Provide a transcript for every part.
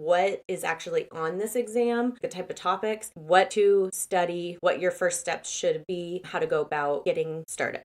what is actually on this exam, the type of topics, what to study, what your first steps should be, how to go about getting started.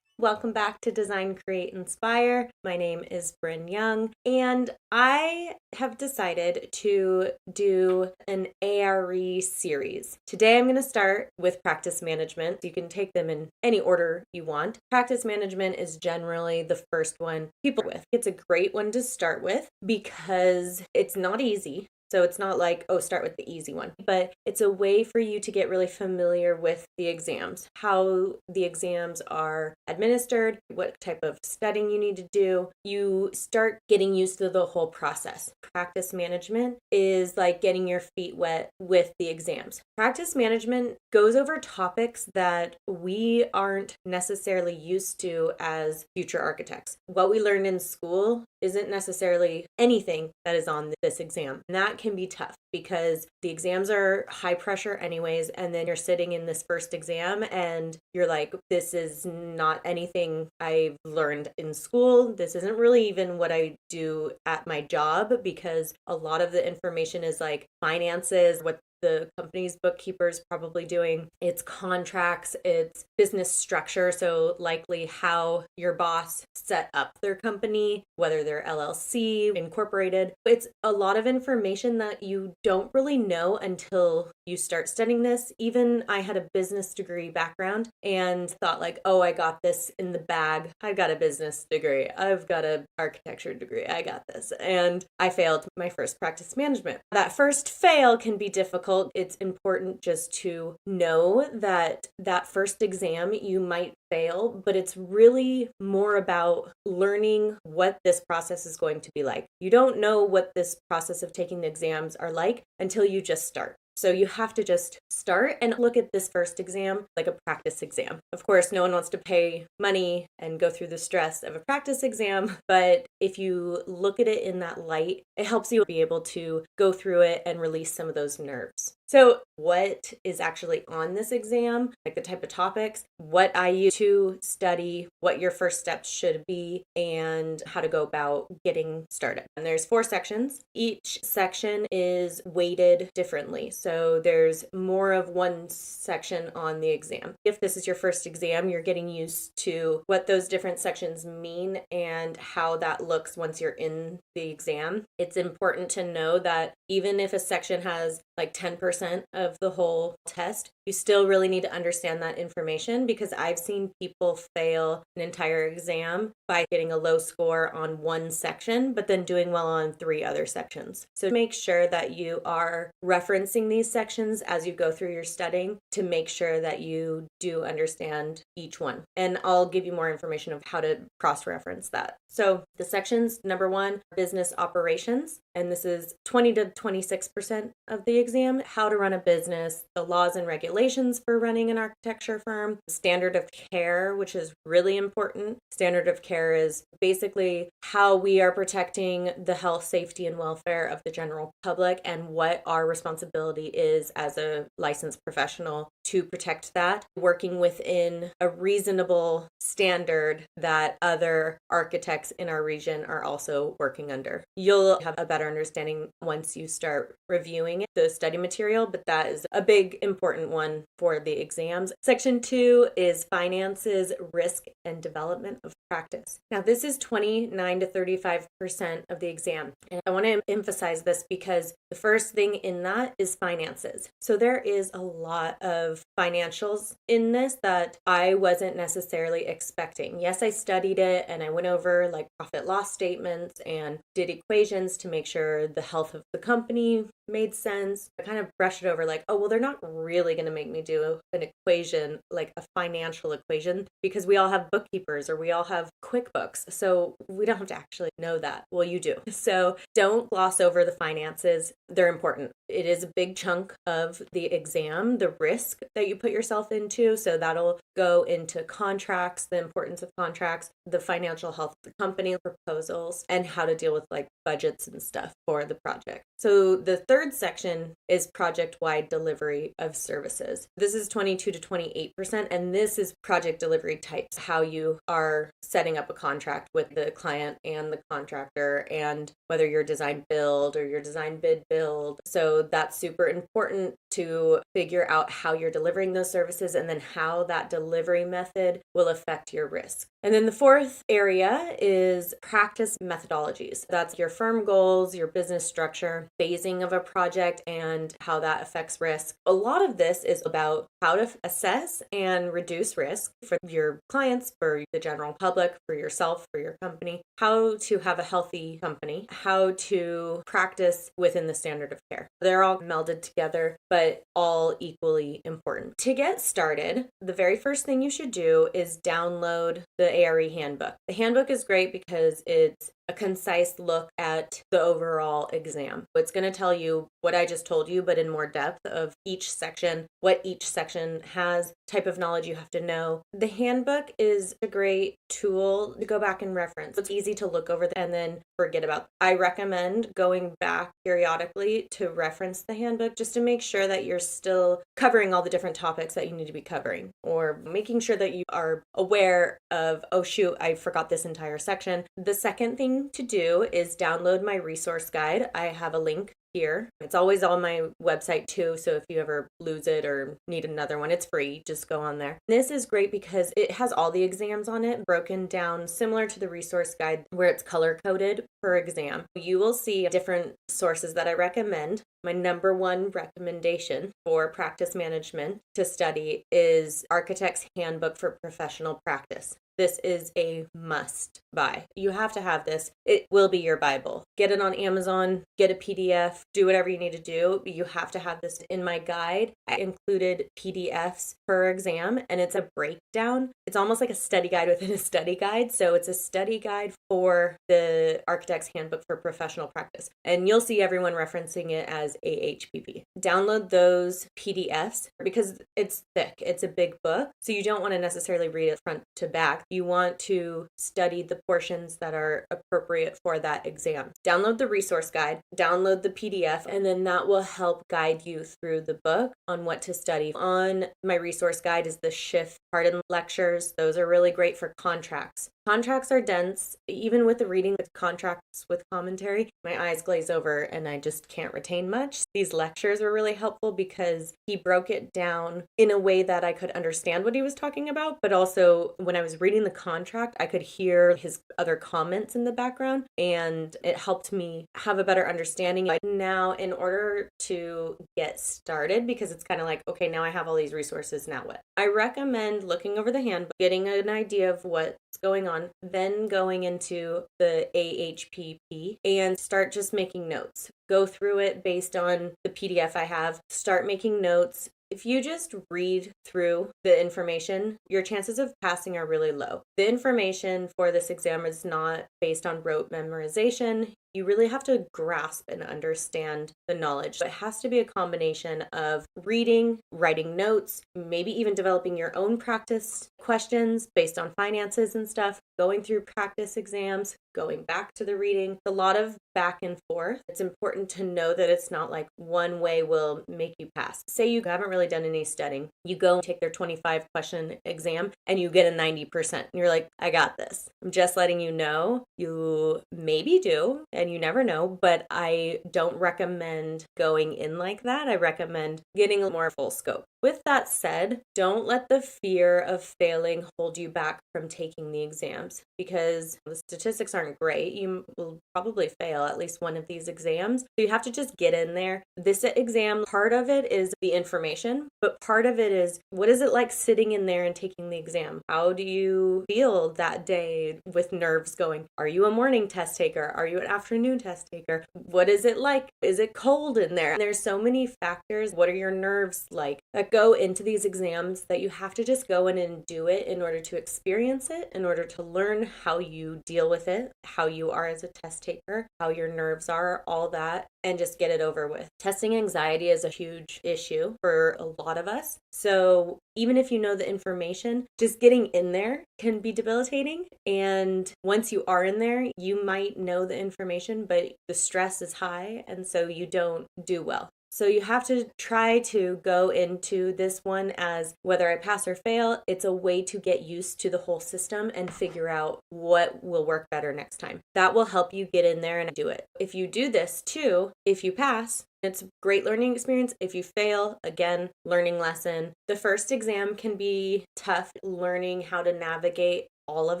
Welcome back to Design, Create, Inspire. My name is Bryn Young, and I have decided to do an ARE series. Today I'm going to start with practice management. You can take them in any order you want. Practice management is generally the first one people with. It's a great one to start with because it's not easy. So it's not like, oh, start with the easy one, but it's a way for you to get really familiar with the exams, how the exams are administered, what type of studying you need to do. You start getting used to the whole process. Practice management is like getting your feet wet with the exams. Practice management goes over topics that we aren't necessarily used to as future architects. What we learned in school isn't necessarily anything that is on this exam. And that can be tough because the exams are high pressure anyways, and then you're sitting in this first exam and you're like, this is not anything I've learned in school. This isn't really even what I do at my job, because a lot of the information is like finances, what the company's bookkeeper's probably doing. It's contracts, it's business structure. So likely how your boss set up their company, whether they're LLC, incorporated. It's a lot of information that you don't really know until you start studying this. Even I had a business degree background and thought like, oh, I got this in the bag. I got a business degree. I've got an architecture degree. I got this. And I failed my first practice management. That first fail can be difficult. It's important just to know that that first exam you might fail, but it's really more about learning what this process is going to be like. You don't know what this process of taking the exams are like until you just start. So you have to just start and look at this first exam like a practice exam. Of course, no one wants to pay money and go through the stress of a practice exam, but if you look at it in that light, it helps you be able to go through it and release some of those nerves. So what is actually on this exam, like the type of topics, what I use to study, what your first steps should be, and how to go about getting started. And there's 4 sections. Each section is weighted differently. So there's more of one section on the exam. If this is your first exam, you're getting used to what those different sections mean and how that looks once you're in the exam. It's important to know that even if a section has like 10% of the whole test, you still really need to understand that information, because I've seen people fail an entire exam by getting a low score on one section, but then doing well on 3 other sections. So make sure that you are referencing these sections as you go through your studying to make sure that you do understand each one. And I'll give you more information of how to cross-reference that. So the sections, number 1, business operations, and this is 20 to 26% of the exam. How to run a business, the laws and regulations for running an architecture firm, standard of care, which is really important. Standard of care is basically how we are protecting the health, safety, and welfare of the general public, and what our responsibility is as a licensed professional to protect that, working within a reasonable standard that other architects in our region are also working under. You'll have a better understanding once you start reviewing the study material, but that is a big important one for the exams. Section 2 is finances, risk, and development of practice. Now, this is 29 to 35% of the exam. And I want to emphasize this because the first thing in that is finances. So there is a lot of financials in this that I wasn't necessarily expecting. Yes, I studied it and I went over like profit loss statements and did equations to make sure the health of the company made sense. I kind of brushed it over like, oh, well, they're not really going to make me do an equation, like a financial equation, because we all have bookkeepers or we all have QuickBooks. So we don't have to actually know that. Well, you do. So don't gloss over the finances. They're important. It is a big chunk of the exam, the risk that you put yourself into. So that'll go into contracts, the importance of contracts, the financial health of the company, proposals, and how to deal with like budgets and stuff for the project. So the third section is project-wide delivery of services. services. This is 22 to 28%, and this is project delivery types, how you are setting up a contract with the client and the contractor, and whether you're design build or your design bid build. So that's super important to figure out how you're delivering those services and then how that delivery method will affect your risk. And then the fourth area is practice methodologies. That's your firm goals, your business structure, phasing of a project, and how that affects risk. A lot of this is about how to assess and reduce risk for your clients, for the general public, for yourself, for your company, how to have a healthy company, how to practice within the standard of care. They're all melded together, but all equally important. To get started, the very first thing you should do is download the ARE handbook. The handbook is great because it's a concise look at the overall exam. It's going to tell you what I just told you, but in more depth of each section, what each section has, type of knowledge you have to know. The handbook is a great tool to go back and reference. It's easy to look over and then forget about. I recommend going back periodically to reference the handbook just to make sure that you're still covering all the different topics that you need to be covering, or making sure that you are aware of, oh shoot, I forgot this entire section. The second thing to do is download my resource guide. I have a link here. It's always on my website too, so if you ever lose it or need another one, it's free. Just go on there. This is great because it has all the exams on it broken down similar to the resource guide where it's color coded per exam. You will see different sources that I recommend. My number one recommendation for practice management to study is Architect's Handbook for Professional Practice. This is a must buy. You have to have this. It will be your Bible. Get it on Amazon, get a PDF, do whatever you need to do. You have to have this. In my guide, I included PDFs per exam, and it's a breakdown. It's almost like a study guide within a study guide. So it's a study guide for the Architect's Handbook for Professional Practice. And you'll see everyone referencing it as AHPP. Download those PDFs because it's thick. It's a big book. So you don't want to necessarily read it front to back. You want to study the portions that are appropriate for that exam. Download the resource guide, download the PDF, and then that will help guide you through the book on what to study. On my resource guide is the shift pardon lectures. Those are really great for contracts. Contracts are dense. Even with the reading with contracts with commentary, my eyes glaze over and I just can't retain much. These lectures were really helpful because he broke it down in a way that I could understand what he was talking about, but also when I was reading the contract, I could hear his other comments in the background, and it helped me have a better understanding. Now, in order to get started, because it's kind of like, okay, now I have all these resources, now what? I recommend looking over the handbook, getting an idea of what's going on, then going into the AHPP and start just making notes. Go through it based on the PDF I have. Start making notes. If you just read through the information, your chances of passing are really low. The information for this exam is not based on rote memorization. You really have to grasp and understand the knowledge. It has to be a combination of reading, writing notes, maybe even developing your own practice questions based on finances and stuff, going through practice exams, going back to the reading, a lot of back and forth. It's important to know that it's not like one way will make you pass. Say you haven't really done any studying. You go and take their 25 question exam and you get a 90%. And you're like, I got this. I'm just letting you know. You maybe do, and you never know, but I don't recommend going in like that. I recommend getting a more full scope. With that said, don't let the fear of failing hold you back from taking the exams because the statistics aren't great. You will probably fail at least one of these exams. So you have to just get in there. This exam, part of it is the information, but part of it is what is it like sitting in there and taking the exam? How do you feel that day with nerves going? Are you a morning test taker? Are you an afternoon test taker? What is it like? Is it cold in there? And there's so many factors. What are your nerves like that go into these exams that you have to just go in and do it in order to experience it, in order to learn how you deal with it, how you are as a test taker, how your nerves are, all that, and just get it over with. Testing anxiety is a huge issue for a lot of us. So even if you know the information, just getting in there can be debilitating. And once you are in there, you might know the information, but the stress is high, and so you don't do well. So you have to try to go into this one as whether I pass or fail, it's a way to get used to the whole system and figure out what will work better next time. That will help you get in there and do it. If you do this too, if you pass, it's a great learning experience. If you fail, again, learning lesson. The first exam can be tough, learning how to navigate all of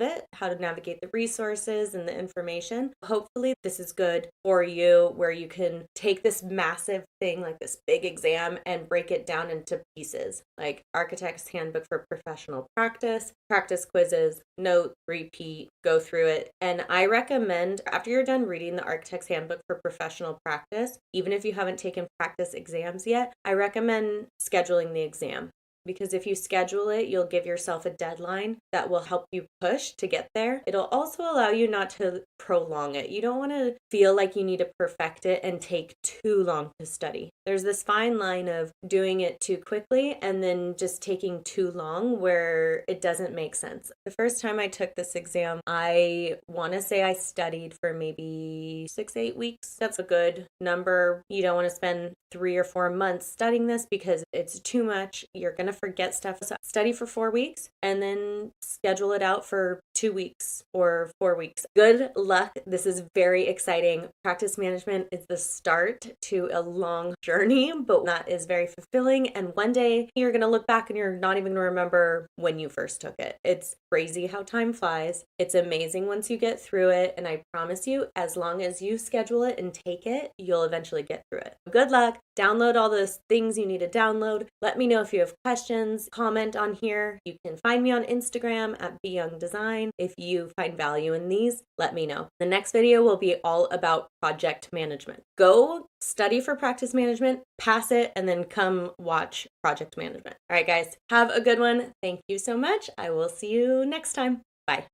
it, how to navigate the resources and the information. Hopefully this is good for you where you can take this massive thing like this big exam and break it down into pieces like Architect's Handbook for Professional Practice, practice quizzes, note, repeat, go through it. And I recommend after you're done reading the Architect's Handbook for Professional Practice, even if you haven't taken practice exams yet, I recommend scheduling the exam. Because if you schedule it, you'll give yourself a deadline that will help you push to get there. It'll also allow you not to prolong it. You don't want to feel like you need to perfect it and take too long to study. There's this fine line of doing it too quickly and then just taking too long where it doesn't make sense. The first time I took this exam, I want to say I studied for maybe 6-8 weeks. That's a good number. You don't want to spend 3 or 4 months studying this because it's too much. You're going to forget stuff. So study for 4 weeks and then schedule it out for 2 weeks or 4 weeks. Good luck. This is very exciting. Practice management is the start to a long journey, but that is very fulfilling. And one day you're going to look back and you're not even going to remember when you first took it. It's crazy how time flies. It's amazing once you get through it. And I promise you, as long as you schedule it and take it, you'll eventually get through it. Good luck. Download all those things you need to download. Let me know if you have questions. Comment on here. You can find me on Instagram at BeYoungDesign. If you find value in these, let me know. The next video will be all about project management. Go study for practice management, pass it, and then come watch project management. All right, guys, have a good one. Thank you so much. I will see you next time. Bye.